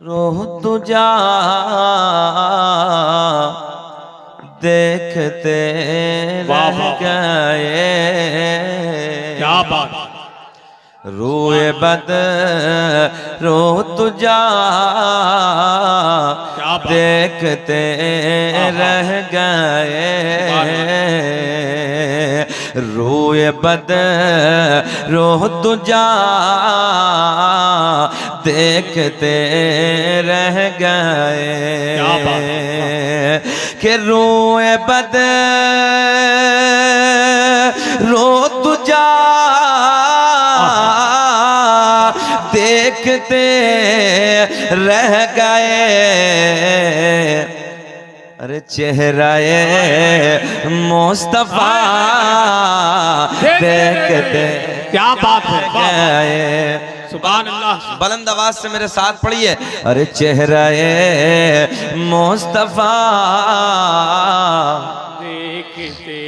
रोह तुझा देखते रह गए। क्या बात। रोए बद रोह तुझा देखते रह गए। रोए बद रोह तुझा देखते रह गए। कि रोए बद रो तुझा देखते रह गए। अरे चेहराए मुस्तफा देखते क्या बात है। गए। सुभान अल्लाह। बुलंद आवाज से मेरे साथ पढ़िए। अरे चेहराए मुस्तफा देखते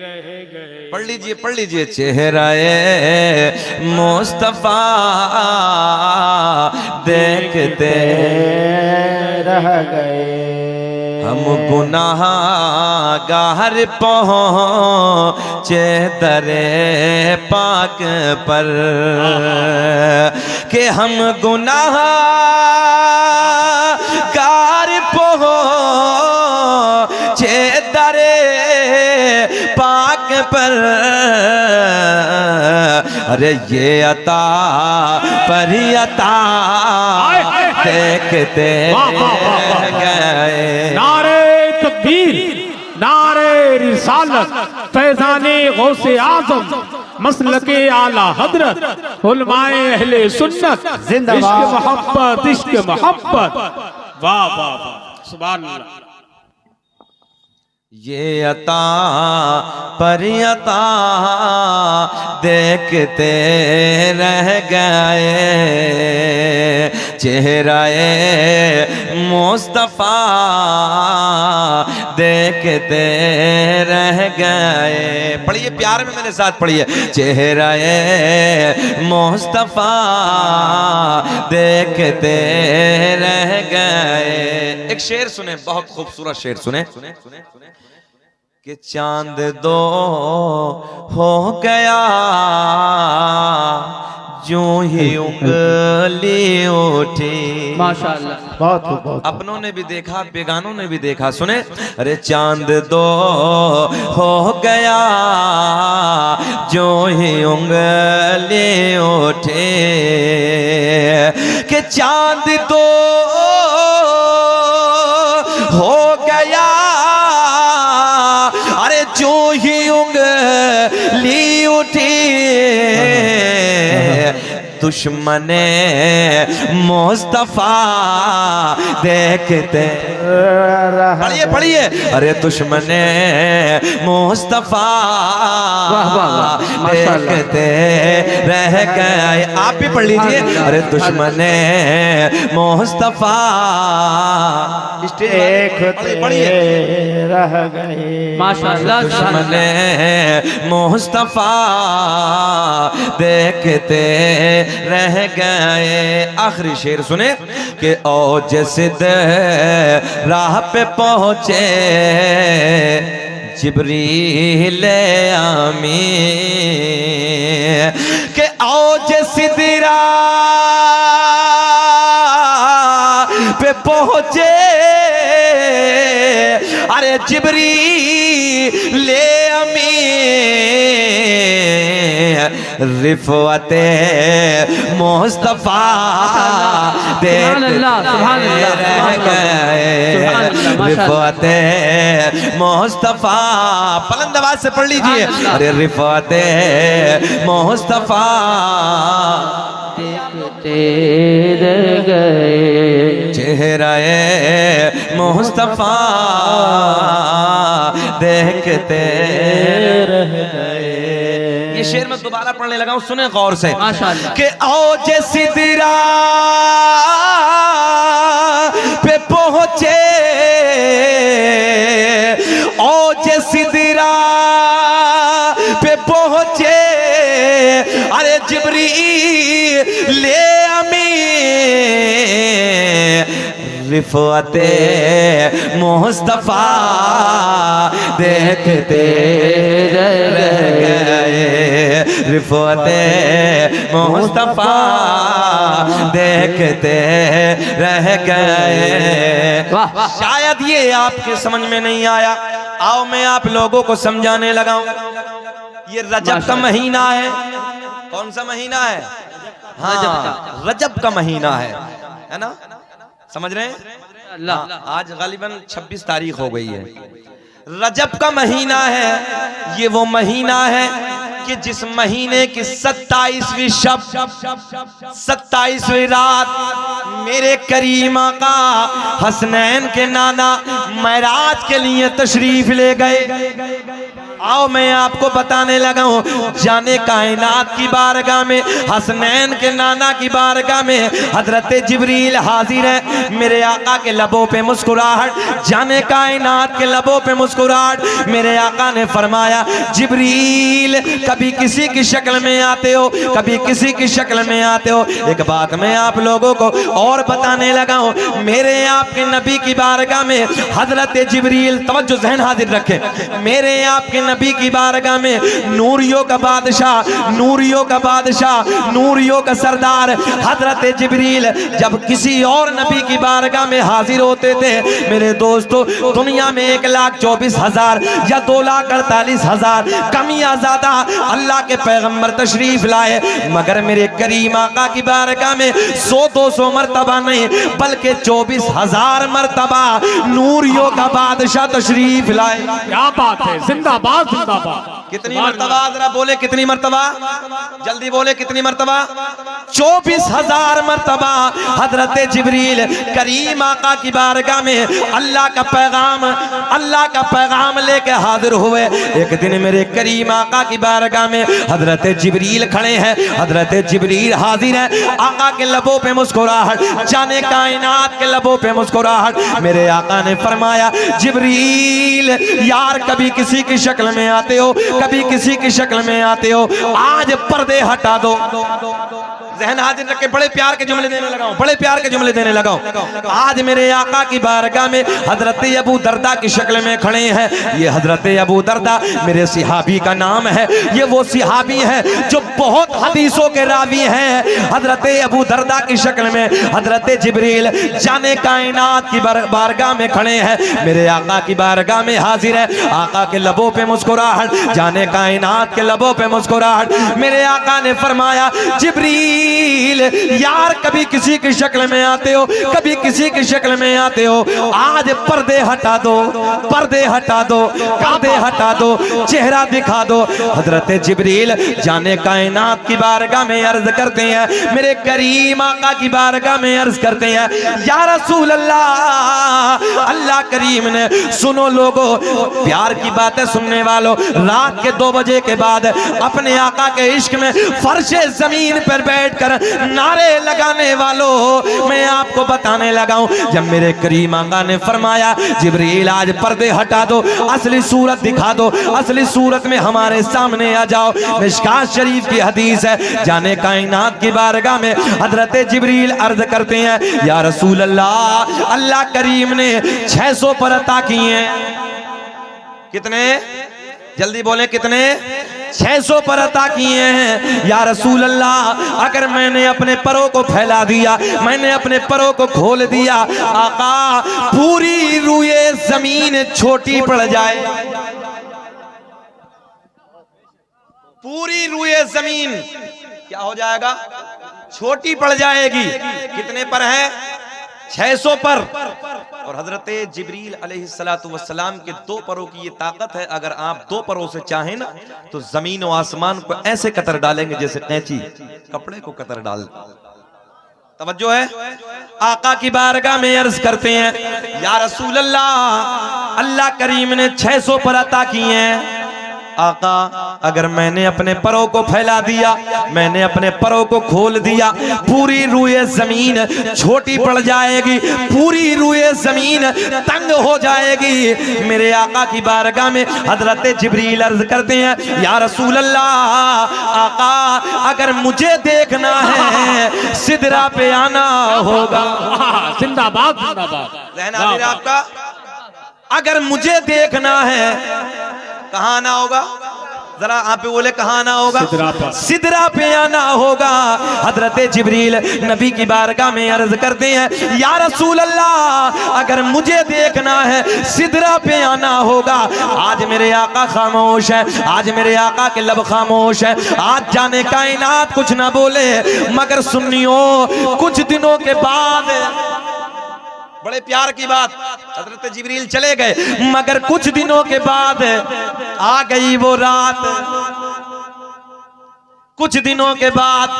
रह गए। पढ़ लीजिए चेहराए मुस्तफा देखते रह गए। हम गुनाहगार पहुँचे दरे पाक पर। कि हम गुनाहगार पहुँचे दरे पाक पर। अरे ये अता पर अता देखते गए। नारे तकबीर, नारे रिसालत, फैज़ाने गौसे आज़म, मसलके आला हजरत, उलमाए अहले सुन्नत, जिंदाबाद। इश्क मोहब्बत, इश्क मोहब्बत। वाह वाह वाह, सुभान अल्लाह। ये अता पर अता देखते रह गए। चेहराए मुस्तफा देखते रह गए। पढ़िए प्यार में मेरे साथ पढ़िए। चेहराए मुस्तफा देखते रह गए। एक शेर सुने, बहुत खूबसूरत शेर सुने। कि चांद दो हो गया जो ही उंगली उठी। माशाअल्लाह, बहुत अपनों ने भी देखा, बेगानों ने भी देखा। सुने। अरे चांद दो हो गया जो ही उंगली उठी। कि चांद दो हो गया अरे जो ही उंगली उठी। दुश्मने मुस्तफा देखते पढ़िए। अरे दुश्मने मुस्तफा देखते रह गए। आप भी पढ़ लीजिए। अरे दुश्मने मुस्तफा पढ़िए रह गए। माशाअल्लाह। दुश्मने मुस्तफा देखते रह गए। आखिरी शेर सुने। कि औज सिद्ध राह पे पहुंचे जिब्रील आमीन। कि औज सिद्ध राह पे पहुंचे अरे जिब्रील आमीन। रिफ़अते मुस्तफा देखते रह गए। रिफ़अते मुस्तफा बुलंद आवाज से पढ़ लीजिए। अरे रिफ़अते मुस्तफा देखते रह गए। चेहराए मुस्तफा देखते रह गए। ये शेर मैं दोबारा पढ़ने लगा हूं, सुने गौर से। कि औज सिदरा पे पहुंचे औज सिदरा पे पहुंचे अरे जिब्रील ले अमीन रिफते मुस्तफा देखते रह गए, रिफते मुस्तफा देखते रह गए। शायद ये आपके समझ में नहीं आया, आओ मैं आप लोगों को समझाने लगा हूं। ये रजब का महीना है। कौन सा महीना है? हाँ, रजब का महीना है ना? समझ रहे हैं? हाँ, आज गालिबन 26 तारीख हो गई है। रजब का महीना है। ये वो महीना है कि जिस महीने की 27वीं शब, 27वीं रात मेरे करीम आका हसनैन के नाना महराज के लिए तशरीफ ले गए। आओ मैं आपको बताने लगा हूँ, जाने कायनात की बारगाह में, हसनैन के नाना की बारगाह में हजरत जिब्रील हाजिर है। मेरे आका के लबों पे मुस्कुराहट, जाने कायनात के लबों पे मुस्कुराहट। मेरे आका ने फरमाया, जिब्रील कभी किसी की शक्ल में आते हो, कभी किसी की शक्ल में आते हो। एक बात मैं आप लोगों को और बताने लगा हूँ, मेरे आपके नबी की बारगाह में हजरत जिब्रील, तवज्जो ज़हन हाजिर रखे, मेरे आपके नबी की बारगाह में नूरियों का बादशाह, नूरियों का बादशाह, नूरियों का सरदार हजरत जिब्रील जब किसी और नबी की बारगाह में हाजिर होते थे, मेरे दोस्तों, दुनिया में 1,24,000 या 2,48,000 कम या ज्यादा अल्लाह के पैगंबर तशरीफ लाए, मगर मेरे करीम आका की बारगाह में 100-200 मरतबा नहीं बल्कि 24,000 मरतबा नूरियों का बादशाह तशरीफ लाए। क्या बात है, जिंदाबाद जिंदाबाद। कितनी मरतबा? जरा बोले कितनी मरतबा, जल्दी बोले कितनी मरतबा? 24,000 मरतबा हजरत जिब्रील करीम आका की बारगाह में अल्लाह का पैगाम लेके हाजिर हुए। एक दिन मेरे करीम आका की बारगाह में हजरत जिब्रील खड़े हैं, हजरत जिब्रील हाजिर है। आका के लबों पे मुस्कुराहट, जाने कायनात के लबों पे मुस्कुराहट। मेरे आका ने फरमाया, जिब्रील यार कभी किसी की शक्ल में आते हो, कभी किसी की शक्ल में आते हो, आज पर्दे हटा दो। ज़हन हाजिर रख के बड़े प्यार के जुमले देने लगा हूं, बड़े प्यार के जुमले देने लगा हूं। आज मेरे आका की बारगाह में हजरत अबू दरदा की शक्ल में खड़े हैं। ये हजरत अबू दरदा मेरे सिहाबी का नाम है। ये वो सिहाबी है जो बहुत हदीसों के रावी हैं। हजरत अबू दरदा की शक्ल में हजरत जिब्रील जाने कायनात की बारगाह में खड़े हैं। मेरे आका की बारगाह में हाजिर है। आका के लबों पे मुस्कुराहट, जाने कायनात के लबों पे मुस्कुराहट। मेरे आका ने फरमाया, जिब्रील यार कभी किसी की शक्ल में आते हो, कभी किसी की शक्ल में आते हो, आज पर्दे हटा दो, पर्दे हटा दो, पर्दे हटा दो, चेहरा दिखा दो। हजरत जिब्रील जाने कायनात की बारगाह में अर्ज करते हैं, मेरे करीम आका की बारगाह में अर्ज करते हैं, या रसूल अल्लाह, अल्लाह करीम ने, सुनो लोगों, प्यार की बातें सुनने वालों, रात के 2 बजे के बाद अपने आका के इश्क में फर्शे जमीन पर बैठ कर नारे लगाने वालों, मैं आपको बताने लगा हूं। जब मेरे करीम आका ने फरमाया, जिब्रील आज पर्दे हटा दो, असली सूरत दिखा दो, असली सूरत में हमारे सामने आ जाओ। मिशकात शरीफ की हदीस है, जाने कायनात की बारगाह में हजरत जिब्रील अर्ज करते हैं, या रसूल अल्लाह, अल्लाह करीम ने 600 पर अता किए। कितने? जल्दी बोले कितने? 600 पर अता किए हैं। या रसूल अल्लाह, अगर मैंने अपने परों को फैला दिया, मैंने अपने परों को खोल दिया, आका पूरी रूए जमीन छोटी पड़ जाए, पूरी रूए जमीन क्या हो जाएगा? छोटी पड़ जाएगी। कितने पर है? 600 पर। और हजरत जिब्रील अलैहिस्सलातु वस्सलाम के 2 परों की ये ताकत है, अगर आप 2 परों से चाहें ना तो जमीन और आसमान को ऐसे कतर डालेंगे जैसे कैंची कपड़े को कतर डाल। तवज्जो है? आका की बारगाह में अर्ज करते हैं, या रसूल अल्लाह, अल्लाह करीम ने 600 पर अता किए हैं। आका, अगर मैंने अपने परों को फैला दिया, मैंने अपने परों को खोल दिया, पूरी रूए जमीन छोटी पड़ जाएगी, पूरी रूए जमीन तंग हो जाएगी। मेरे आका की बारगाह में हजरत जिब्रील अर्ज करते हैं, या रसूल अल्लाह, आका अगर मुझे देखना है सिदरा पे आना होगा। जिंदाबाद जिंदाबाद। जहन हाजिर है आपका। अगर मुझे देखना है कहाँ आना होगा, जरा आप पे बोले कहाँ आना होगा, सिदरा पे आना होगा। हजरत जिब्रील नबी की बारगाह में अर्ज करते हैं या रसूल अल्लाह अगर मुझे देखना है सिदरा पे आना होगा। आज मेरे आका खामोश है, आज मेरे आका के लब खामोश है, आज जाने कायनात कुछ ना बोले, मगर सुन्नियों कुछ दिनों के बाद, बड़े प्यार की बात, हजरत जिब्रील चले गए मगर कुछ दिनों के बाद आ गई वो रात, कुछ दिनों के बाद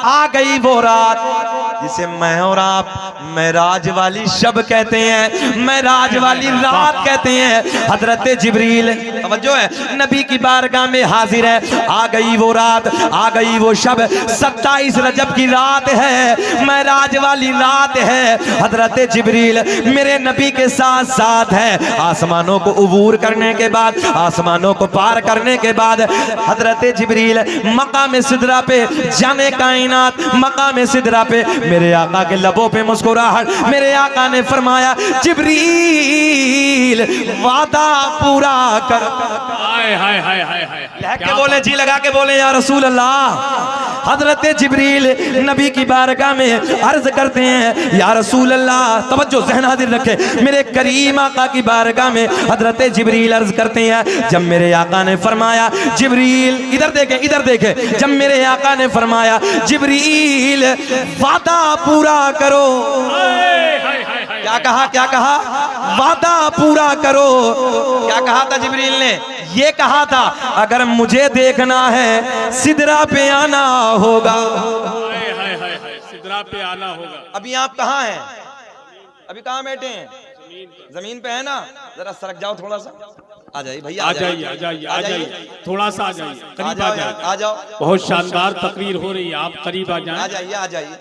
आ गई वो रात जिसे मैं और आप मेराज वाली शब कहते हैं, मेराज वाली रात कहते हैं। हजरत जिब्रील तवज्जो है नबी की बारगाह में हाजिर है। आ गई वो रात, आ गई वो शब, 27 रजब की रात है, मेराज वाली रात है। हजरत जिब्रील मेरे नबी के साथ साथ है। आसमानों को उबूर करने के बाद, आसमानों को पार करने के बाद हजरत जिब्रील मकाम सिदरा पे, जाने कायनात मकाम सिदरा पे, मेरे आका के लबों पे मुस्कुराहट, मेरे आका ने फरमाया जिब्रील वादा पूरा कर। हाय हाय हाय हाय हाय, लहक के बोले, जी लगा के बोले या रसूल अल्लाह। हजरत जिब्रील नबी की बारगाह में अर्ज करते हैं या रसूल अल्लाह, तवज्जो ज़हन हाजिर रखे, मेरे करीम आका की बारगाह में हजरत जिब्रील अर्ज करते हैं, जब मेरे आका ने फरमाया जिब्रील, इधर देखें इधर देखें, जब मेरे आका ने फरमाया जिब्रील वादा पूरा करो, क्या कहा, क्या कहा, वादा पूरा करो। क्या कहा था जिब्रील ने, ये कहा था अगर मुझे देखना है सिदरा पे आना होगा, सिदरा पे आना होगा। अभी आप कहाँ हैं, अभी कहाँ बैठे हैं, जमीन पे है ना, जरा सरक जाओ थोड़ा सा, आ जाइए भैया, आ जाइए आ जाइए आ जाइए, थोड़ा सा आ जाइए, करीब आ जाइए, आ जाओ, बहुत शानदार तकरीर हो रही है, आप करीब आ जाएं, आ जाइए, आ जाइए,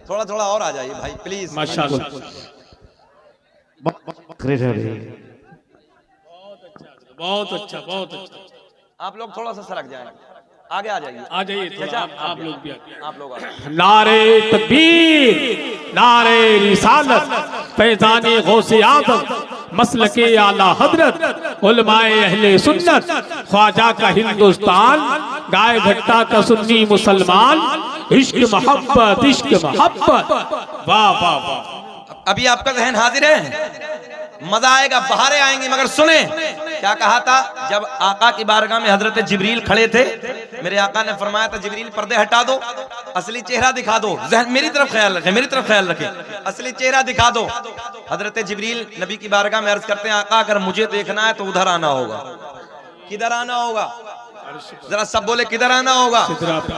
थोड़ा थोड़ा और आ जाइए भाई प्लीज, माशाल्लाह। बहुत अच्छा बहुत अच्छा, आप लोग थोड़ा सा सरक जाएं, आगे आ जाइए, आ जाइए थोड़ा, आप लोग भी आप लोग आ जाइए। नारे तकबीर, नारे रिसालत, फैज़ाने गौसे आज़म, मसलके आला हजरत, उलमाए अहले सुन्नत, ख्वाजा का हिंदुस्तान, गाय घट्टा का सुन्नी मुसलमान, इश्क मोहब्बत, इश्क मोहब्बत, वाह वाह वाह। अभी आपका जहन हाजिर है, मजा आएगा, बहारें आएंगी, मगर सुने क्या कहा था जब आका की बारगाह में हजरत जिब्रील खड़े थे, मेरे आका ने फरमाया था जिब्रील पर्दे हटा दो, असली चेहरा दिखा दो, जहन मेरी तरफ ख्याल रखें, मेरी तरफ ख्याल रखें, असली चेहरा दिखा दो। हजरत जिब्रील नबी की बारगाह में अर्ज करते हैं आका अगर मुझे देखना है तो उधर आना होगा, किधर आना होगा, जरा सब बोले किधर आना होगा,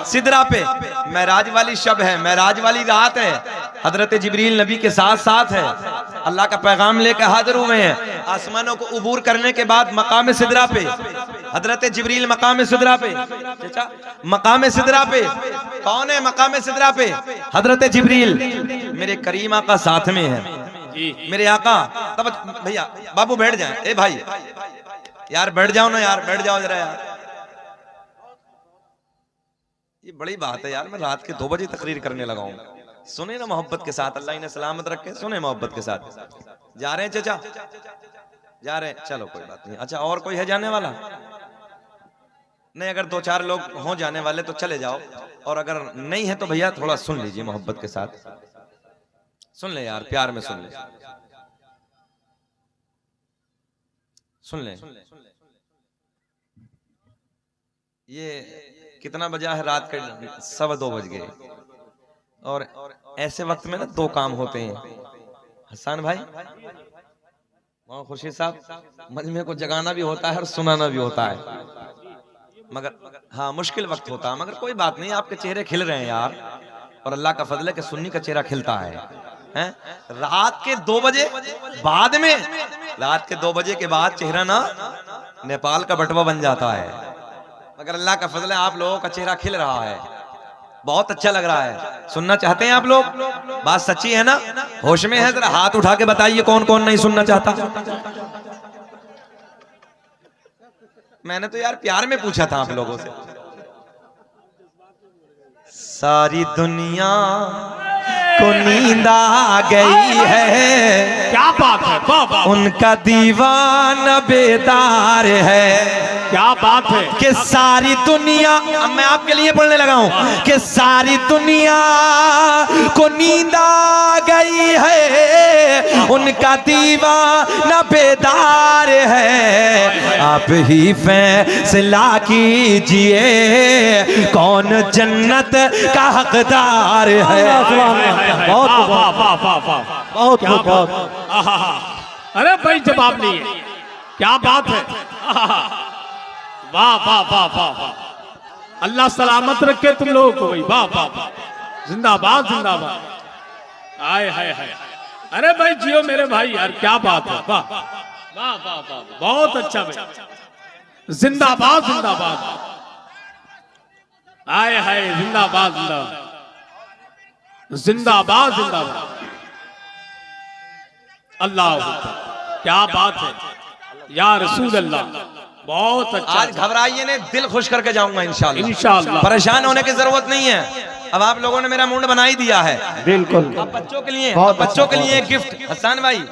सिदरा पे। मेराज वाली शब है, मेराज वाली रात है, हजरत जिब्रील नबी के साथ साथ है, अल्लाह का पैगाम लेकर हाजिर हुए हैं। आसमानों को उबूर करने के बाद मकाम सिदरा पे हजरत जिब्रील, मकाम सिदरा पे, मकाम सिदरा पे कौन है, मकाम सिदरा पे हजरत जिब्रील, मेरे करीम आका साथ में है, मेरे आका। तब भैया बाबू बैठ जाए, ए भाई यार बैठ जाओ ना यार, बैठ जाओ जरा यार, ये बड़ी बात है यार, मैं रात के 2 बजे तकरीर करने लगा हूँ, सुने ना मोहब्बत के साथ, अल्लाह इन्हें सलामत रखे, सुने मोहब्बत के साथ। जा रहे हैं चाचा, जा रहे हैं, चलो कोई बात नहीं। अच्छा और कोई है जाने वाला? नहीं, अगर 2-4 लोग हों जाने वाले तो चले जाओ, और अगर नहीं है तो भैया थोड़ा सुन लीजिए मोहब्बत के साथ, सुन ले यार, प्यार में सुन ले, सुन ले। ये कितना बजा है, रात के 2:15 बज गए, और ऐसे वक्त में ना 2 काम होते हैं हसन भाई, खुर्शीद साहब, मजमे को जगाना भी होता है और सुनाना भी होता है, मगर हाँ मुश्किल वक्त होता है, मगर कोई बात नहीं, आपके चेहरे खिल रहे हैं यार, और अल्लाह का फजल है कि सुन्नी का चेहरा खिलता है, हैं? रात के 2 बजे बाद में, रात के 2 बजे के बाद चेहरा ना नेपाल का बटवा बन जाता है, मगर अल्लाह का फजल है आप लोगों का चेहरा खिल रहा है, बहुत अच्छा लग रहा है। सुनना चाहते हैं आप लोग? बात सच्ची है ना? होश में है? जरा हाथ उठा के बताइए कौन कौन नहीं सुनना चाहता। मैंने तो यार प्यार में पूछा था आप लोगों से। सारी दुनिया को नींद आ गई है, क्या बात है, वाह वाह, उनका दीवाना बेदार है। क्या बात है, कि सारी दुनिया, अब मैं आपके लिए पढ़ने लगा हूं, कि सारी दुनिया को नींद आ गई है, उनका दीवाना बेदार है। आप ही फैसला कीजिए कौन जन्नत का हकदार है। बहुत वाह वाह वाह वाह वाह, बहुत क्या बहुत बात, आहा, अरे भाई जवाब नहीं है, क्या बात है, आहा, वाह वाह वाह वाह वाह, अल्लाह सलामत रखे तुम लोगों को भाई, वाह वाह वाह, जिंदाबाद जिंदाबाद, आए हाय हाय, अरे भाई जियो मेरे भाई यार, क्या बात है, वाह वाह वाह वाह, बहुत अच्छा भाई, जिंदाबाद जिंदाबाद, आए हाय, जिंदाबाद जिंदाबाद, जिंदाबाद जिंदाबाद, अल्लाह अकबर, क्या बात है या रसूल अल्लाह, बहुत अच्छा। आज घबराइए नहीं, दिल खुश करके जाऊंगा इंशाल्लाह। इंशाल्लाह। परेशान होने की जरूरत नहीं है। अब आप लोगों ने मेरा मूड बना ही दिया है। बिल्कुल अब बच्चों के लिए, बहुत बच्चों के अच्छा, लिए एक गिफ्ट हसन भाई,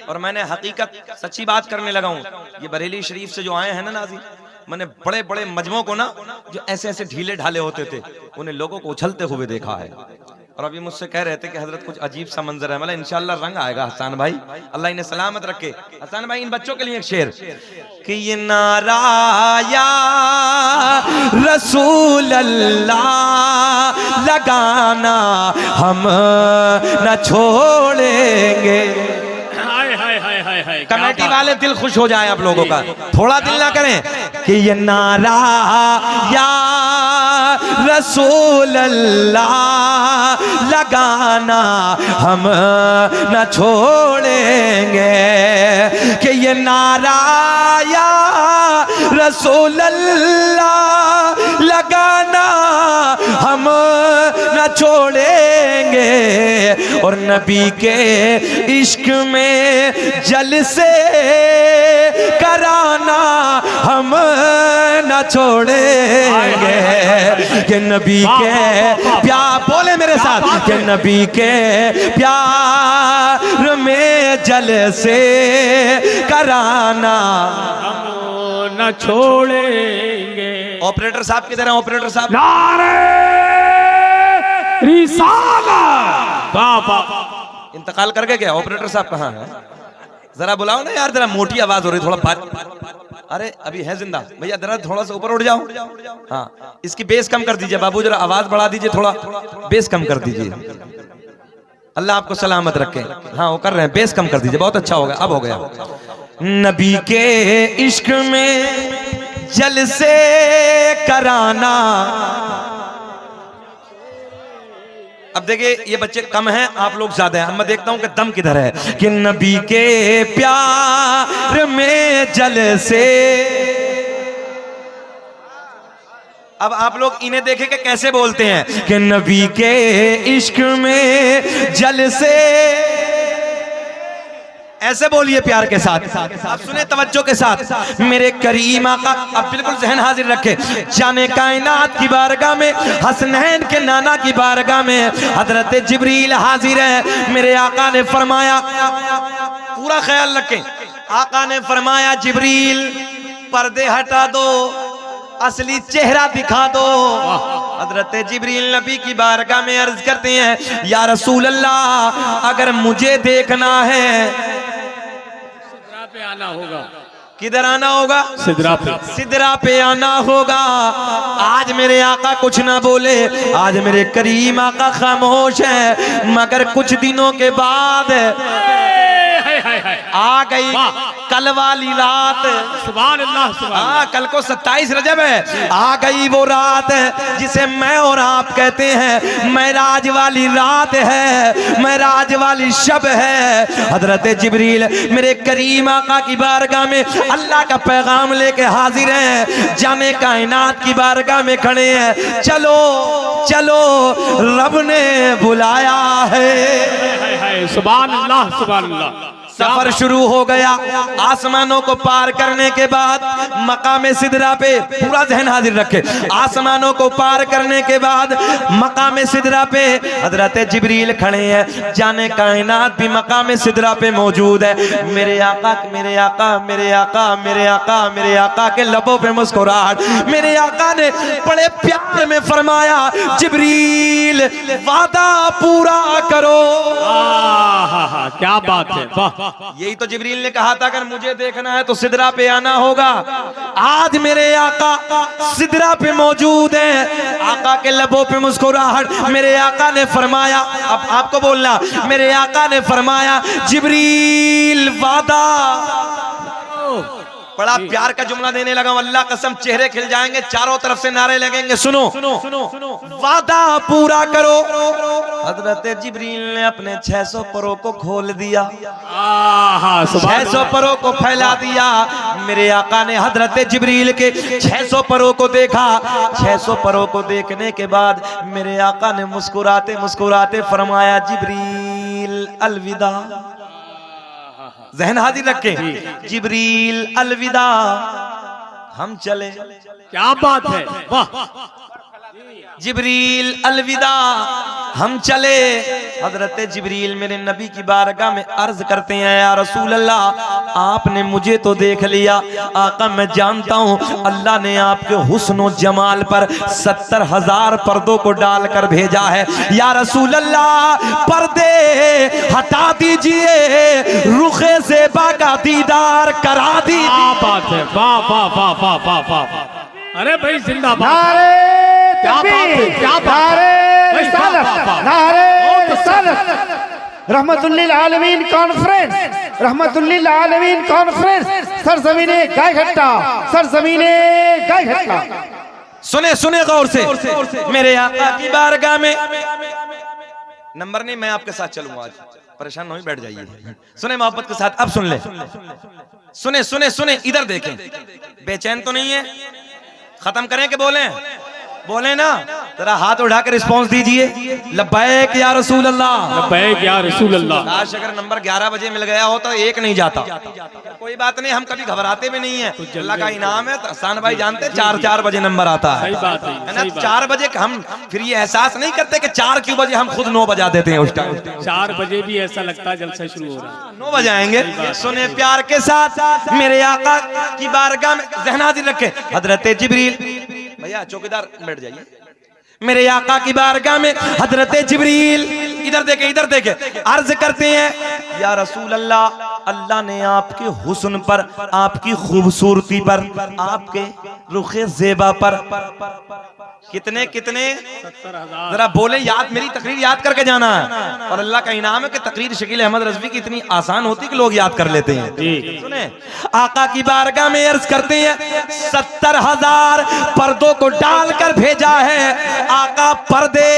और मैंने हकीकत सच्ची बात करने लगा हूँ। ये बरेली शरीफ से जो आए हैं ना नाजी, मैंने बड़े बड़े मजमों को ना, जो ऐसे ऐसे ढीले ढाले होते थे, उन्हें लोगों को उछलते हुए देखा है। और अभी मुझसे कह रहे थे कि हजरत कुछ अजीब सा मंजर है। मतलब इंशाल्लाह रंग आएगा हसन भाई, अल्लाह इन्हें सलामत रखे। हसन भाई, इन बच्चों के लिए एक शेर कि ये नारा या रसूल अल्लाह लगाना हम न छोड़ेंगे। हाय हाय हाय हाय हाय, क्या कमेटी बात। वाले दिल खुश हो जाए आप लोगों का, थोड़ा दिल ना करें कि ये नारा या रसूल अल्लाह लगाना हम न छोड़ेंगे, कि ये नारा या रसूल अल्लाह लगाना हम न छोड़ेंगे, और नबी के इश्क में जलसे कराना हम न छोड़ेंगे, कि नबी के प्यार, बोले मेरे साथ, कि नबी के प्यार में जलसे कराना हम न छोड़ेंगे। ऑपरेटर साहब किधर हैं? ऑपरेटर साहब, नारे रिसालत, वाह वाह, इंतकाल करके क्या? ऑपरेटर साहब कहाँ हैं? जरा बुलाओ ना यार, जरा मोटी आवाज हो रही, थोड़ा बात। अरे अभी है जिंदा भैया, जरा थोड़ा सा ऊपर उठ जाओ। हाँ, इसकी बेस कम कर दीजिए बाबू, जरा आवाज बढ़ा दीजिए, थोड़ा बेस कम कर दीजिए। अल्लाह आपको सलामत रखे। हाँ, वो कर रहे हैं, बेस कम कर दीजिए, बहुत अच्छा होगा, अब हो गया। नबी के इश्क में जलसे कराना। अब देखिए, ये बच्चे कम हैं, आप लोग ज्यादा हैं। अब मैं देखता हूं कि दम किधर है, कि नबी के प्यार में जलसे। अब आप लोग इन्हें देखें कि कैसे बोलते हैं, कि नबी के इश्क में जलसे। ऐसे बोलिए प्यार के साथ। आप सुने तवज्जो के साथ, मेरे करीम आका, अब बिल्कुल जहन हाजिर रखे, जाने कायनात की बारगाह में, हसनैन के नाना की बारगाह में हजरत जिब्रील हाजिर है। मेरे आका ने फरमाया, पूरा ख्याल रखें, आका ने फरमाया, जिब्रील पर्दे हटा दो, असली चेहरा दिखा दो। हजरत जिब्रील नबी की बारगाह में अर्ज करते हैं, या रसूल अल्लाह, अगर मुझे देखना है, सिदरा पे आना होगा। किधर आना होगा? सिदरा पे, सिदरा पे आना होगा। आज मेरे आका कुछ ना बोले, आज मेरे करीम आका खामोश है, मगर कुछ दिनों के बाद आ गई कल वाली रात। सुभान अल्लाह, सुभान अल्लाह। हाँ, कल को 27 रजब है, आ गई वो रात जिसे मैं और आप कहते हैं महराज वाली रात है, महराज वाली शब है। हजरत जिब्रील मेरे करीम आका की बारगाह में अल्लाह का पैगाम लेके हाजिर हैं, जाने कायनात की बारगाह में खड़े हैं। चलो चलो, रब ने बुलाया है। सुभान अल्लाह, सुभान अल्लाह। सफर शुरू हो गया। आसमानों को पार करने के बाद मकाम सिदरा पे, पूरा जहन हाजिर रखे, आसमानों को पार करने के बाद मकाम सिदरा पे हजरत जिब्रील खड़े हैं। जाने कायनात भी मकाम सिदरा पे मौजूद है। मेरे आका मेरे आका मेरे आका मेरे आका मेरे आका के लबों पे मुस्कुराहट। मेरे आका ने बड़े प्यार में फरमाया, जिब्रील वादा पूरा करो। क्या बात है, वाह। यही तो जिब्रील ने कहा था, अगर मुझे देखना है तो सिदरा पे आना होगा। आज मेरे आका सिदरा पे मौजूद है। आका के लबों पे मुस्कुराहट। मेरे आका ने फरमाया, अब आपको बोलना, मेरे आका ने फरमाया, जिब्रील वादा। बड़ा प्यार का जुमला देने लगा, अल्लाह कसम चेहरे खिल जाएंगे, चारों तरफ से नारे लगेंगे, सुनो वादा पूरा करो। हजरत जिब्रील ने अपने 600 परों को खोल दिया, 600 परों को फैला दिया। मेरे आका ने हजरत जिब्रील के 600 परों को देखा। 600 परों को देखने के बाद मेरे आका ने मुस्कुराते मुस्कुराते फरमाया, जिब्रील अलविदा। जहन हाजिर रखें, जिब्रील अलविदा, हम चले। क्या बात है, वाह। जिब्रील अलविदा, हम चले। हजरत जिब्रील मेरे नबी की बारगाह में अर्ज करते हैं, या रसूल अल्लाह, आपने मुझे तो देख लिया, आका मैं जानता हूँ अल्लाह ने आपके हुस्न और जमाल पर 70,000 पर्दों को डालकर भेजा है। या रसूल अल्लाह, पर्दे हटा दीजिए, रुखे ज़ेबा का दीदार करा दीजिए। क्या बात है, वाह वाह वाह वाह वाह वाह। अरे भाई जिंदाबाद, क्या बात है, क्या बात है, नारे रिसालत। रहमतुल्लिल आलमीन कॉन्फ्रेंस, रहमतुल्लिल आलमीन कॉन्फ्रेंस, सरजमीने गायघाटा, सरजमीने गायघाटा। सुने सुने गौर से, मेरे आका की बारगाह में नंबर नहीं, मैं आपके साथ चलूंगा आज, परेशान नहीं बैठ जाइए। सुने मोहब्बत के साथ, अब सुन ले, सुने सुने सुने, इधर देखें, बेचैन तो नहीं है? खत्म करें कि बोले? बोले ना, जरा हाथ उठाकर रिस्पांस दीजिए, लब्बैक या रसूल अल्लाह, लब्बैक या रसूल अल्लाह। काश अगर नंबर 11 बजे मिल गया हो तो एक नहीं जाता। कोई बात नहीं, हम कभी घबराते भी नहीं है, अल्लाह का इनाम है। हसन भाई जानते 4-4 बजे नंबर आता है, सही बात है ना? 4 बजे हम फिर ये एहसास नहीं करते कि 4 क्यों बजे, हम खुद 9 बजा देते हैं उस टाइम। 4 बजे भी ऐसा लगता है जलसा शुरू हो रहा है, 9 बजाएंगे। सुने प्यार के साथ, मेरे आका की बारगाह में जहन हाजिर रखे, हजरत जिब्रील, भैया चौकीदार बैठ जाइए, मेरे आका की बारगाह में हजरत जिब्रील, इधर देखे इधर देखे, अर्ज करते हैं, या रसूल अल्लाह, अल्लाह ने आपके हुस्न पर, आपकी खूबसूरती पर, आपके रुखे ज़ेबा पर कितने कितने 70,000। जरा बोले, याद, मेरी तकरीर याद करके जाना है। और अल्लाह का इनाम है कि तकरीर शकील अहमद रज़वी की इतनी आसान होती कि लोग याद कर लेते हैं। सुने, आका की बारगाह में अर्ज करते हैं, 70,000 पर्दों को डालकर भेजा है। आका पर्दे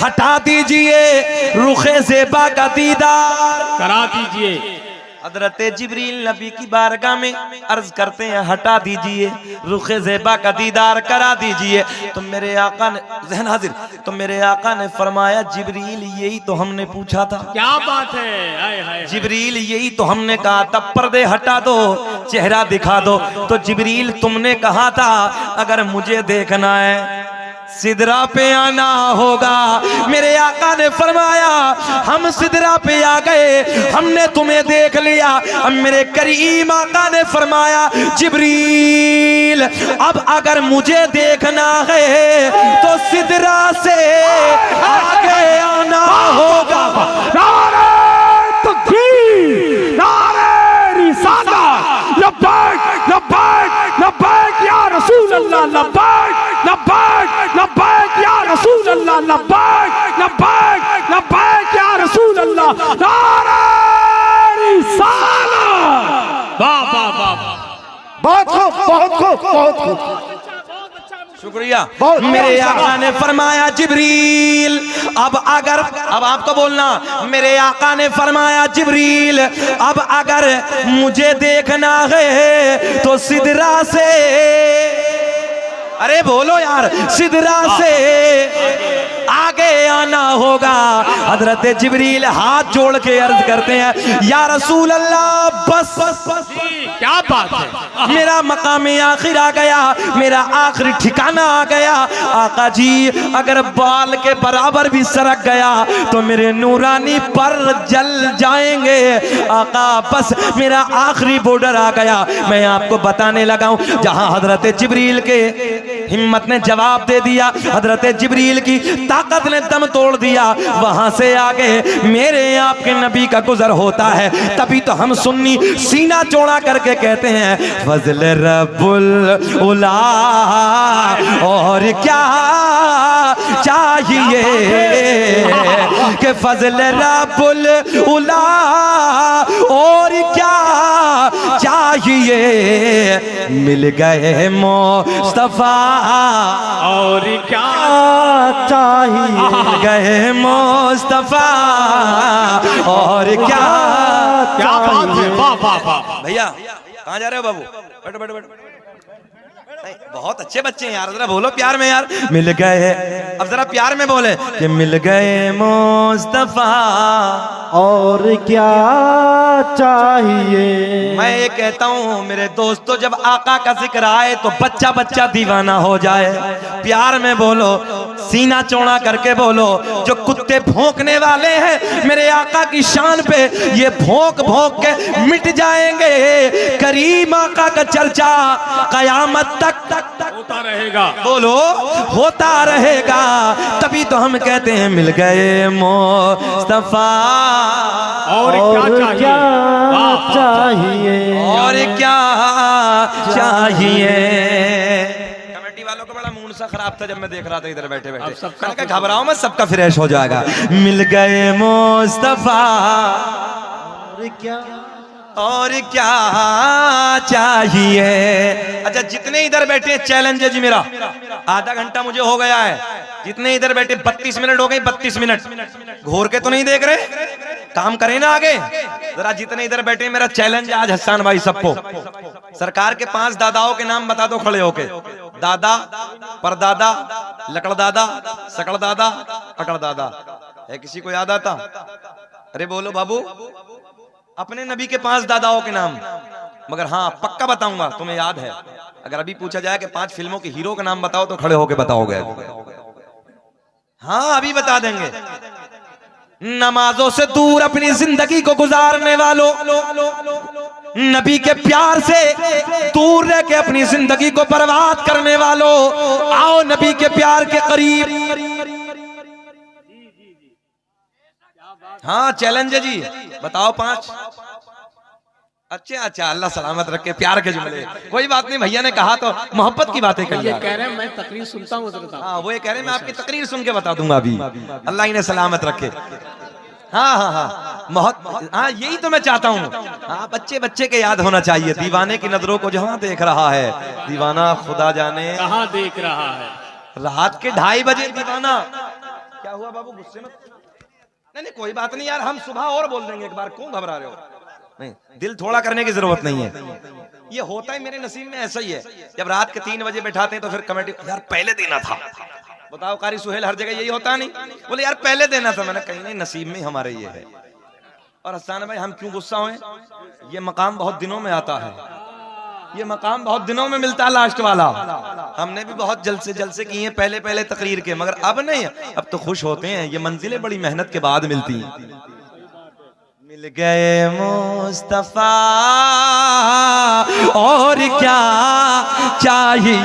हटा दीजिए, रुखे ज़ेबा का दीदार करा दीजिए। हजरत जिब्रील नबी की बारगाह में अर्ज करते हैं, हटा दीजिए, रुखे ज़ेबा का दीदार करा दीजिए। तो मेरे आका ने, ज़हन हाजिर, तो मेरे आका ने फरमाया, जिब्रील यही तो हमने पूछा था। क्या बात है, हाय हाय। जिब्रील यही तो हमने कहा था, पर्दे हटा दो, चेहरा दिखा दो। तो जिब्रील तुमने कहा था अगर मुझे देखना है सिदरा पे आना होगा। मेरे आका ने फरमाया, हम सिदरा पे आ गए, हमने तुम्हें देख लिया। अब मेरे करीम आका ने फरमाया, जिब्रील अब अगर मुझे देखना है तो सिदरा से आगे आना होगा। नारे तकबीर, नारे रिसालत, लब्बैक लब्बैक लब्बैक या रसूल अल्लाह, लब्बैक लब्बैक लब्बैक या रसूल अल्लाह, लब्बैक लब्बैक लब्बैक या रसूल अल्लाह। नारे रिसालत, वाह वाह वाह, बहुत खूब, बहुत खूब, बहुत खूब। शुक्रिया। मेरे आका ने फरमाया, जिब्रील अब अगर, अब आपको बोलना, मेरे आका ने फरमाया, जिब्रील अब अगर मुझे देखना है तो सिदरा से, अरे बोलो यार, सिदरा से आगे आना होगा। हजरत जिब्रील हाथ जोड़ के अर्ज करते हैं, या रसूल अल्लाह बस क्या बात है, मेरा मकाम आखिर आ गया, मेरा आखिरी ठिकाना आ गया। आका जी अगर बाल के बराबर भी सरक गया तो मेरे नूरानी पर जल जाएंगे। आका बस मेरा आखिरी बॉर्डर आ गया। मैं आपको बताने लगा हूं, जहां हजरत जिब्रील के हिम्मत ने जवाब दे दिया, हजरत जिब्रील की ताकत ने दम तोड़ दिया, वहां से आगे मेरे आपके नबी का गुजर होता है। तभी तो हम सुन्नी सीना चौड़ा करके कहते हैं, फजल रब्बुल उला और क्या चाहिए, कि फजल रब्बुल उला और क्या चाहिए, मिल गए मुस्तफा और क्या चाहिए, मिल गए मुस्तफा और क्या क्या बात है, वाह वाह वाह। भैया कहाँ जा रहे हो बाबू, बैठो बैठो बैठो। नहीं, बहुत अच्छे बच्चे हैं यार, जरा बोलो प्यार में यार। मिल गए, अब जरा प्यार में बोले कि मिल गए मुस्तफा और क्या चाहिए। मैं ये कहता हूँ मेरे दोस्तों, जब आका का जिक्र आए तो बच्चा बच्चा दीवाना हो जाए। प्यार में बोलो, सीना चौड़ा करके बोलो। जो कुत्ते भौंकने वाले हैं मेरे आका की शान पे, ये भौंक भौंक के मिट जाएंगे। करीम आका का चर्चा कयामत तक होता रहेगा, बोलो होता रहेगा। तभी तो हम कहते हैं मिल गए मुस्तफा और क्या चाहिए, वाह, वाह, चाहिए, और क्या चाहिए। कमेटी वालों का बड़ा मूड सा खराब था जब मैं देख रहा था इधर बैठे बैठे। मैंने कहा घबराओ मत, सबका फ्रेश हो जाएगा। मिल गए मुस्तफा और क्या, और क्या चाहिए। अच्छा जितने इधर बैठे चैलेंज है जी मेरा, आधा घंटा मुझे हो गया है। जितने इधर बैठे 32 मिनट हो गए, 32 मिनट घोर के तो नहीं देख रहे, काम करें ना आगे जरा। जितने इधर बैठे मेरा चैलेंज है आज हसन भाई सबको, सरकार के 5 दादाओं के नाम बता दो खड़े होके। दादा, परदादा, लकड़ दादा, सकड़ दादा, अकड़ दादा। है किसी को याद आता? अरे बोलो बाबू, अपने नबी के 5 दादाओं के नाम। मगर हाँ पक्का बताऊंगा, तुम्हें याद है। अगर अभी पूछा जाए कि 5 फिल्मों के हीरो का नाम बताओ तो खड़े होके बताओगे। हाँ अभी बता देंगे। नमाजों से दूर अपनी जिंदगी को गुजारने वालों, नबी के प्यार से दूर रह के अपनी जिंदगी को बर्बाद करने वालों, आओ नबी के प्यार के करीब। हाँ चैलेंज है जी, बताओ 5। अच्छा अल्लाह सलामत रखे, प्यार के जुमले। कोई बात नहीं, भैया ने कहा तो मोहब्बत की बातें कही। ये कह रहे हैं मैं तकरीर सुनता हूँ, हाँ वो ये कह रहे हैं मैं आपकी तकरीर सुन के बता दूंगा अभी। अल्लाह इन्हें सलामत रखे। हाँ हाँ हाँ बहुत, हाँ यही तो मैं चाहता हूँ। हाँ बच्चे बच्चे के याद होना चाहिए। दीवाने की नजरों को जहाँ देख रहा है दीवाना, खुदा जाने कहाँ देख रहा है। रात के 2:30 बजे दीवाना। क्या हुआ बाबू, गुस्से में? नहीं कोई बात नहीं यार, हम सुबह और बोल देंगे एक बार, क्यों घबरा रहे हो? नहीं, दिल थोड़ा करने की जरूरत नहीं है। ये होता है मेरे नसीब में, ऐसा ही है। जब रात के 3 बजे बैठाते हैं तो फिर कमेटी यार पहले देना था। बताओ कारी सुहेल, हर जगह यही होता नहीं? बोले यार पहले देना था। मैंने कहीं नहीं, नसीब में हमारे ये है। और हसन भाई हम क्यों गुस्सा हुए? ये मकाम बहुत दिनों में आता है, ये मकाम बहुत दिनों में मिलता है लास्ट वाला। हमने भी बहुत जलसे किए हैं पहले पहले तकरीर के, मगर अब नहीं। अब तो खुश होते हैं, ये मंजिलें बड़ी मेहनत के बाद मिलती हैं। मिल गए मुस्तफा और क्या चाहिए।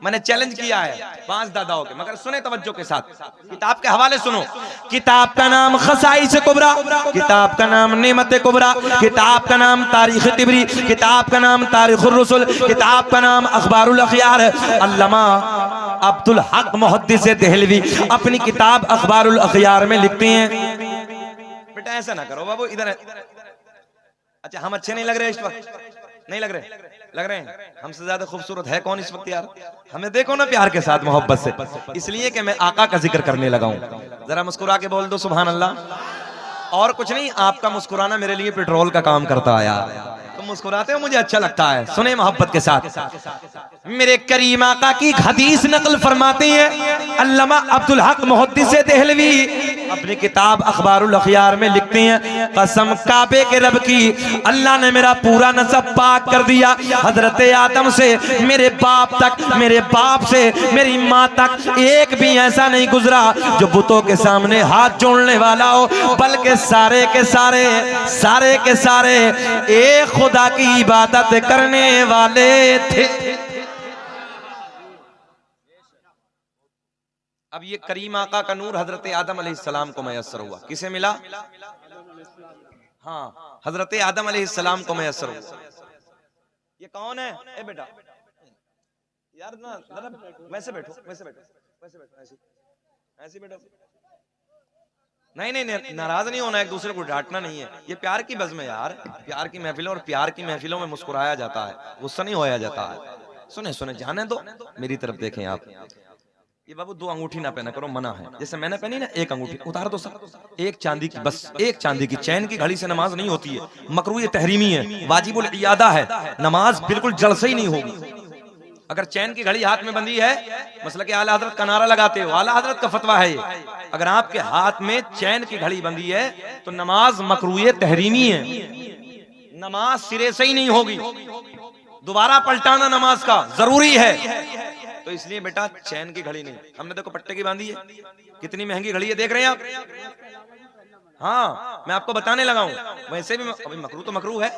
मैंने चैलेंज किया है 5 दादाओं के, मगर सुने तवज्जो के साथ, किताब के हवाले सुनो। किताब का नाम खसाइस कुबरा, किताब का नाम नेमत कुबरा, किताब का नाम तारीख तिबरी, किताब का नाम तारीखुर रसूल, किताब का नाम अखबारुल अखयार। अल्लामा अब्दुल हक मुहद्दिस देहलवी अपनी किताब अखबारुल अखयार में लिखते हैं। बेटा ऐसा ना करो बाबू, इधर। अच्छा हम अच्छे नहीं लग रहे इस वक्त? नहीं लग रहे? लग रहे हैं। हमसे ज्यादा खूबसूरत है कौन इस वक्त यार? हमें देखो ना प्यार के साथ, मोहब्बत से। इसलिए कि मैं आका का जिक्र करने लगा हूं। जरा मुस्कुरा के बोल दो सुभान अल्लाह। और कुछ नहीं, आपका मुस्कुराना मेरे लिए पेट्रोल का काम करता है यार। तुम मुस्कुराते हो, मुझे अच्छा लगता है। सुने मोहब्बत के साथ, मेरे करीम आका की हदीस नकल फरमाते हैं अल्लामा अब्दुल हक मुहद्दिस देहलवी अपनी किताब अखबारुल अखयार में लिखते हैं, कसम काबे के रब की, अल्लाह ने मेरा पूरा नसब पाक कर दिया। हजरत आदम से मेरे बाप तक, मेरे बाप से मेरी माँ तक एक भी ऐसा नहीं गुजरा जो बुतों के सामने हाथ जोड़ने वाला हो, बल्कि सारे के सारे, सारे के सारे एक खुदा की इबादत करने वाले थे। अब ये करीम आका का नूर हजरत आदम अलैहिस्सलाम को मैसर हुआ। किसे मिला? हाँ, हजरत आदम अलैहिस्सलाम को मैसर हुआ। ये कौन है? ए बेटा यार ना, वैसे बैठो, वैसे बैठो, वैसे बैठो, ऐसे बैठो। नहीं नहीं नहीं, नाराज नहीं होना, एक दूसरे को डांटना नहीं है। ये प्यार की बज़्म है यार, प्यार की महफिलों, और प्यार की महफिलों में मुस्कुराया जाता है, गुस्सा नहीं होया जाता है। सुने सुने, जाने दो, मेरी तरफ देखें आप। ये बाबू दो अंगूठी ना पहना करो, मना है। जैसे मैंने पहनी ना, एक अंगूठी उतार दो सब, एक चांदी की, बस एक चांदी की। चैन की घड़ी से नमाज नहीं होती है, मकरूह तहरीमी है, वाजिबुल इयादा है, नमाज बिल्कुल जड़ से ही नहीं होगी। अगर चैन की घड़ी हाथ में बंधी है, मसला के आला हजरत का नारा लगाते हो, आला हजरत का फतवा है ये, अगर आपके हाथ में चैन की घड़ी बंधी है तो नमाज मकरूह तहरीमी है, नमाज सिरे से ही नहीं होगी। दोबारा पलटाना नमाज का जरूरी है। तो इसलिए बेटा चैन की घड़ी नहीं, हमने देखो पट्टे की बांधी है, कितनी महंगी घड़ी है, देख रहे हैं आप। हाँ, मैं आपको बताने लगा हूं। वैसे भी अभी मकरू तो मकरू है,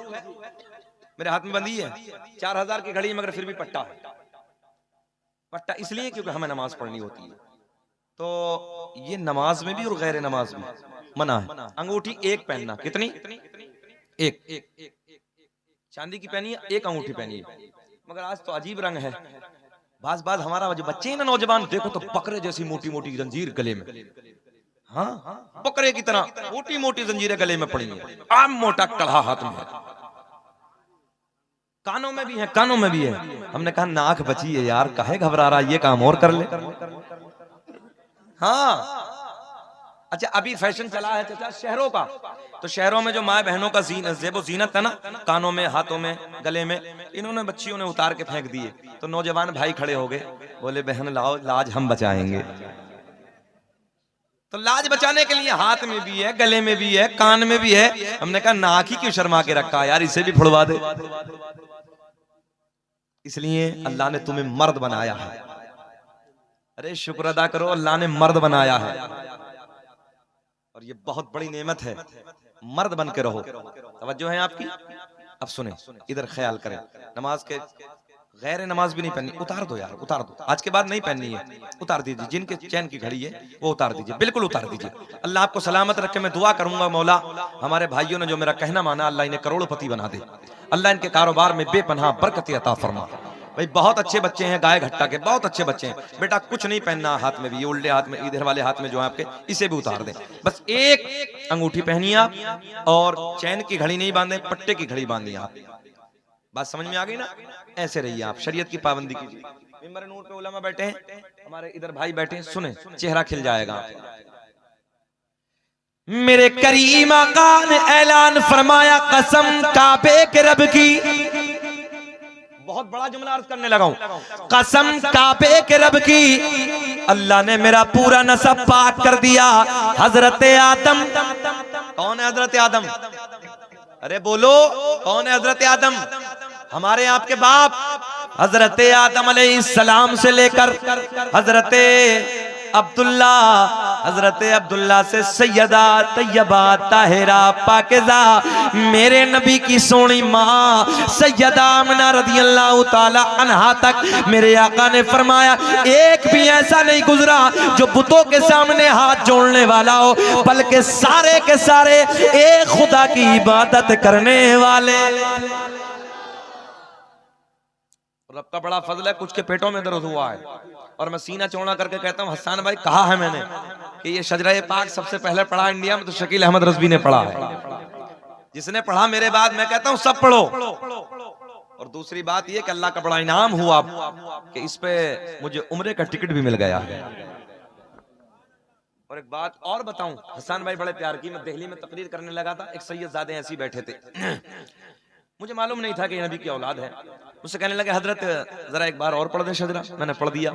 मेरे हाथ में बंधी है, 4000 की घड़ी है, मगर फिर भी पट्टा है। पट्टा इसलिए क्योंकि हमें नमाज पढ़नी होती है। तो ये नमाज में भी और गैर नमाज में मना है। अंगूठी एक पहनना, कितनी? एक। चांदी की पहनी है, एक अंगूठी पहनी है। मगर आज तो अजीब रंग है। बाज हमारा जो बच्चे हैं ना, नौजवान, देखो तो बकरे जैसी मोटी मोटी जंजीर गले में, हाँ बकरे की तरह मोटी मोटी जंजीरें गले में पड़ी है, आम मोटा कड़ा हाथ में है, कानों में भी है, कानों में भी है। हमने कहा नाक बची है यार, काहे घबरा रहा, ये काम और कर ले। हाँ अच्छा, अभी फैशन चला है चाचा शहरों का, तो शहरों में जो माए बहनों का ज़ेबो ज़ीनत है ना, कानों में, हाथों में, गले में, इन्होंने बच्चियों ने उतार के फेंक दिए। तो नौजवान भाई खड़े हो गए, बोले बहन लाओ, लाज हम बचाएंगे। तो लाज बचाने के लिए हाथ में भी है, गले में भी है, कान में भी है। हमने कहा नाक ही क्यों शर्मा के रखा यार, इसे भी फुड़वा दे। इसलिए अल्लाह ने तुम्हें मर्द बनाया है। अरे शुक्र अदा करो, अल्लाह ने मर्द बनाया है, और ये बहुत बड़ी नेमत है। मर्द बन के रहो। तवज्जो है आपकी? अब सुने, इधर ख्याल करें। नमाज के गैर नमाज भी नहीं पहननी, उतार दो यार, उतार दो, आज के बाद नहीं पहननी है, उतार दीजिए। जिनके चैन की घड़ी है वो उतार दीजिए, बिल्कुल उतार दीजिए। अल्लाह आपको सलामत रखे। मैं दुआ करूंगा मौला, हमारे भाइयों ने जो मेरा कहना माना, अल्लाह इन्हें करोड़पति बना दे, अल्लाह इनके कारोबार में बेपनाह बरकत अता फरमा। भाई बहुत अच्छे बच्चे हैं, गाय घट्टा के बहुत अच्छे बच्चे हैं। बेटा कुछ नहीं पहनना हाथ में भी, ये उल्टे हाथ में, इधर वाले हाथ में जो है आपके, इसे भी उतार दें। बस एक अंगूठी पहनिए आप, और चैन की घड़ी नहीं बांधे, पट्टे की घड़ी बांधिए आप। बात समझ में आ गई ना? ऐसे रहिए आप, शरीयत की पाबंदी कीजिए। मिंबर नूर पे उलमा बैठे हैं, हमारे इधर भाई बैठे हैं, सुने, चेहरा खिल जाएगा। मेरे करीम आका ने ऐलान फरमाया, कसम काबे के रब की, बहुत बड़ा जुमला अर्ज करने लगा हूं, कसम काबे के रब की, अल्लाह ने मेरा पूरा नसब पाक कर दिया। हजरत आदम, कौन है हजरत आदम? अरे बोलो, कौन है हजरत आदम? हमारे आपके बाप हजरत आदम अलैहिस्सलाम से लेकर हजरत अब्दुल्ला, हजरत अब्दुल्ला से सैयदा तैयबा ताहिरा पाकिज़ा, मेरे नबी की सोनी माँ सैयदा आमिना रज़ियल्लाहु ताला अन्हा तक मेरे आका ने फरमाया, एक भी ऐसा नहीं गुजरा जो बुतों के सामने हाथ जोड़ने वाला हो, बल्कि सारे के सारे एक खुदा की इबादत करने वाले। रब का बड़ा फजल है, कुछ के पेटों में दर्द हुआ है, और मैं सीना चौड़ा करके कहता हूँ, हसन भाई कहा है मैंने कि ये शजरा पाक सबसे पहले पढ़ा इंडिया में तो शकील अहमद रज़वी ने पढ़ा है। जिसने पढ़ा मेरे बाद, मैं कहता हूँ सब पढ़ो। और दूसरी बात ये कि अल्लाह का बड़ा इनाम हुआ कि इस पे मुझे उम्रे का टिकट भी मिल गया। और एक बात और बताऊं, हसन भाई बड़े प्यार की, मैं दिल्ली में तकरीर करने लगा था, एक सैयदजादे ऐसे ही बैठे थे, मुझे मालूम नहीं था कि ये नबी की औलाद है। मुझसे कहने लगे हजरत जरा एक बार और पढ़ दें शजरा। मैंने पढ़ दिया,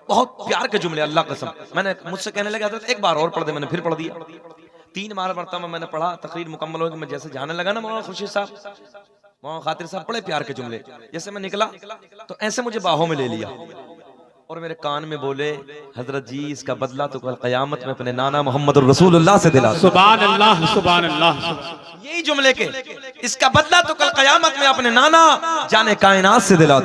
बहुत प्यार के जुमले, अल्लाह कसम। मैंने मुझसे कहने लगे हजरत एक बार और पढ़ दे, मैंने फिर पढ़ दिया। 3 बार मरतबा मैंने पढ़ा, तकरीर मुकम्मल हो गई। मैं जैसे जाने लगा ना मौलाना खुर्शीद साहब, मौलाना खातिर साहब, बड़े प्यार के जुमले, जैसे मैं निकला तो ऐसे मुझे बाहों में ले लिया और मेरे कान में बोले, हजरत जी इसका बदला तो कल क़यामत में अपने नाना मोहम्मद रसूलुल्लाह से दिला। सुभान अल्लाह, सुभान अल्लाह। यही जुमले के, इसका बदला तो कल क़यामत में अपने नाना जाने कायनात से दिला।